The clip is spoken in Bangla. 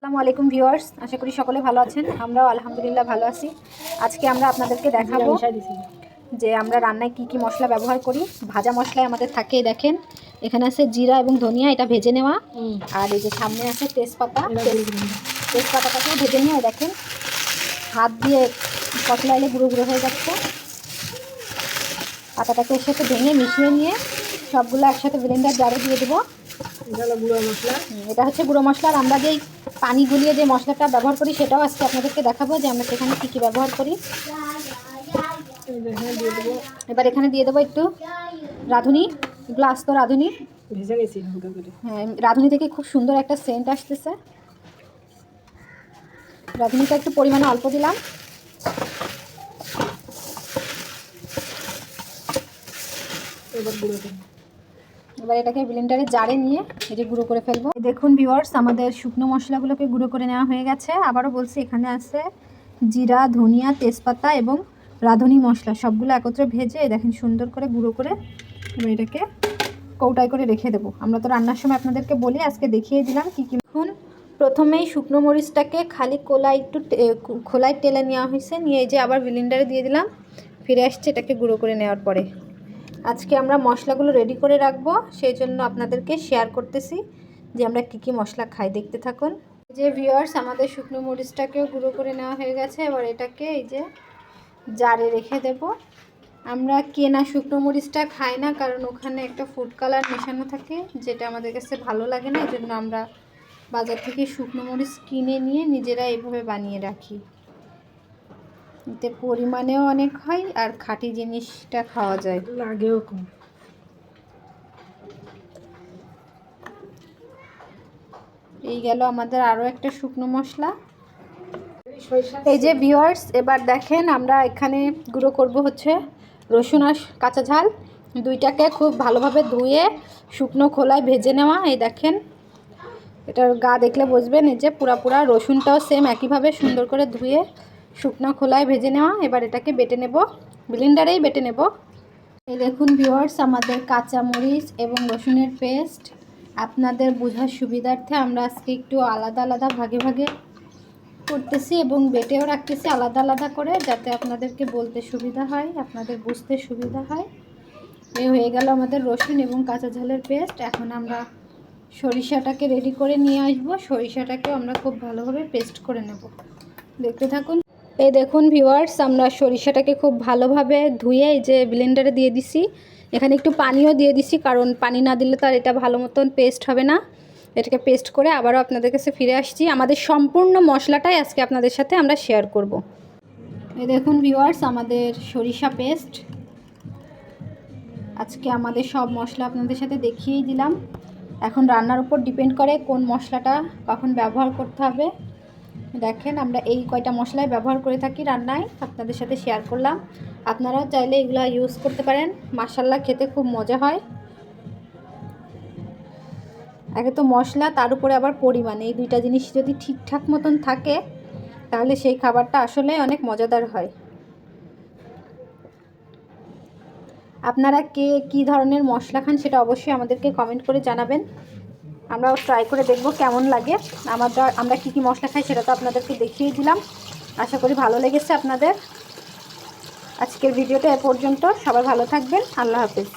আসসালামু আলাইকুম ভিউয়ার্স, আশা করি সকলে ভালো আছেন। আমরাও আলহামদুলিল্লাহ ভালো আছি। আজকে আমরা আপনাদেরকে দেখাবো যে আমরা রান্নায় কি কি মশলা ব্যবহার করি। ভাজা মশলায় আমাদের থাকে, দেখেন এখানে আছে জিরা এবং ধনিয়া, এটা ভেজে নেওয়া। আর এই যে সামনে আছে তেজপাতা, তেজপাতাটাকেও ভেজে নিয়ে দেখেন হাত দিয়ে কচলাইলে গুঁড়ো গুঁড়ো হয়ে যাচ্ছে। পাতাটাকে এর সাথে ভেঙে মিশিয়ে নিয়ে সবগুলো একসাথে ব্লেন্ডার জারে দিয়ে দেবো। গুঁড়ো মশলা, এটা হচ্ছে গুঁড়ো মশলা। আর আমরা যেই পানি গুলিয়ে যে মশলাটা ব্যবহার করি সেটাও আজকে আপনাদেরকে দেখাবো যে আমরা সেখানে কী কী ব্যবহার করি। এবার এখানে দিয়ে দেবো একটু রাঁধুনি, এগুলো আস্ত রাঁধুনি ভেজে গেছি। হ্যাঁ, রাঁধুনি থেকে খুব সুন্দর একটা সেন্ট আসতেছে। রাঁধুনিটা একটু পরিমাণে অল্প দিলাম। এবার এটাকে ব্লেন্ডারে জারে নিয়ে এই যে গুঁড়ো করে ফেলবো। দেখুন ভিউয়ার্স, আমাদের শুকনো মশলাগুলোকে গুঁড়ো করে নেওয়া হয়ে গেছে। আবারও বলছি, এখানে আছে জিরা, ধনিয়া, তেজপাতা এবং রাঁধুনি মশলা, সবগুলো একত্রে ভেজে দেখেন সুন্দর করে গুঁড়ো করে এবার এটাকে কৌটায় করে রেখে দেবো। আমরা তো রান্নার সময় আপনাদেরকে বলি, আজকে দেখিয়ে দিলাম কী কী। এখন প্রথমেই শুকনো মরিচটাকে খালি খোলায় টেলে নেওয়া হয়েছে, নিয়ে এই যে আবার ব্লেন্ডারে দিয়ে দিলাম। ফিরে আসছে এটাকে গুঁড়ো করে নেওয়ার পরে। আজকে আমরা মশলাগুলো রেডি করে রাখবো, সেই জন্য আপনাদেরকে শেয়ার করতেছি যে আমরা কী কী মশলা খাই। দেখতে থাকুন। যে ভিউয়ার্স, আমাদের শুকনো মরিচটাকেও গুঁড়ো করে নেওয়া হয়ে গেছে। এবার এটাকে এই যে জারে রেখে দেব। আমরা কেনা শুকনো মরিচটা খাই না, কারণ ওখানে একটা ফুড কালার মেশানো থাকে, যেটা আমাদের কাছে ভালো লাগে না। এই জন্য আমরা বাজার থেকে শুকনো মরিচ কিনে নিয়ে নিজেরা এইভাবে বানিয়ে রাখি। এতে পরিমাণেও অনেক হয় আর খাঁটি জিনিসটা খাওয়া যায়, লাগেও কম। এই গেল আমাদের আরও একটা শুকনো মশলা। এই যে ভিউয়ার্স, এবার দেখেন আমরা এখানে গুঁড়ো করব হচ্ছে রসুন আর কাঁচা ঝাল, দুইটাকে খুব ভালোভাবে ধুয়ে শুকনো খোলায় ভেজে নেওয়া। এই দেখেন, এটার গা দেখলে বুঝবেন। এই যে পুরা রসুনটাও সেম একইভাবে সুন্দর করে ধুয়ে শুকনো খোলায় ভেজে নেওয়া। এবার এটাকে বেটে নেব, ব্লেন্ডারেই বেটে নেব। এই দেখুন ভিউয়ার্স, আমাদের কাঁচামরিচ এবং রসুনের পেস্ট। আপনাদের বোঝার সুবিধার্থে আমরা আজকে একটু আলাদা আলাদা ভাগে ভাগে করতেছি এবং বেটেও রাখতেছি আলাদা আলাদা করে, যাতে আপনাদেরকে বলতে সুবিধা হয়, আপনাদের বুঝতে সুবিধা হয়। এই হয়ে গেল আমাদের রসুন এবং কাঁচা ঝালের পেস্ট। এখন আমরা সরিষাটাকে রেডি করে নিয়ে আসবো। সরিষাটাকেও আমরা খুব ভালোভাবে পেস্ট করে নেব। দেখতে থাকুন। এই দেখুন ভিউয়ার্স, আমরা সরিষাটাকে খুব ভালোভাবে ধুয়ে এই যে ব্লেন্ডারে দিয়ে দিছি। এখানে একটু পানিও দিয়ে দিছি, কারণ পানি না দিলে তো আর এটা ভালো মতন পেস্ট হবে না। এটাকে পেস্ট করে আবারও আপনাদের কাছে ফিরে আসছি। আমাদের সম্পূর্ণ মশলাটাই আজকে আপনাদের সাথে আমরা শেয়ার করব। এই দেখুন ভিউয়ার্স, আমাদের সরিষা পেস্ট। আজকে আমাদের সব মশলা আপনাদের সাথে দেখিয়েই দিলাম। এখন রান্নার উপর ডিপেন্ড করে কোন মশলাটা কখন ব্যবহার করতে হবে। দেখেন, আমরা এই কয়টা মশলাই ব্যবহার করে থাকি রান্নায়, আপনাদের সাথে শেয়ার করলাম। আপনারাও চাইলে এগুলো ইউজ করতে পারেন। মাশাআল্লাহ, খেতে খুব মজা হয়। আগে তো মশলা, তার উপরে আবার পরিমাণ, এই দুইটা জিনিস যদি ঠিকঠাক মতন থাকে তাহলে সেই খাবারটা আসলে অনেক মজাদার হয়। আপনারা কে কী ধরনের মশলা খান সেটা অবশ্যই আমাদেরকে কমেন্ট করে জানাবেন। আমরাও ট্রাই করে দেখব কেমন লাগে। আমরা কী কী মশলা খাই সেটা তো আপনাদেরকে দেখিয়ে দিলাম। আশা করি ভালো লেগেছে আপনাদের। আজকের ভিডিওটা এ পর্যন্ত। সবাই ভালো থাকবেন। আল্লাহ হাফেজ।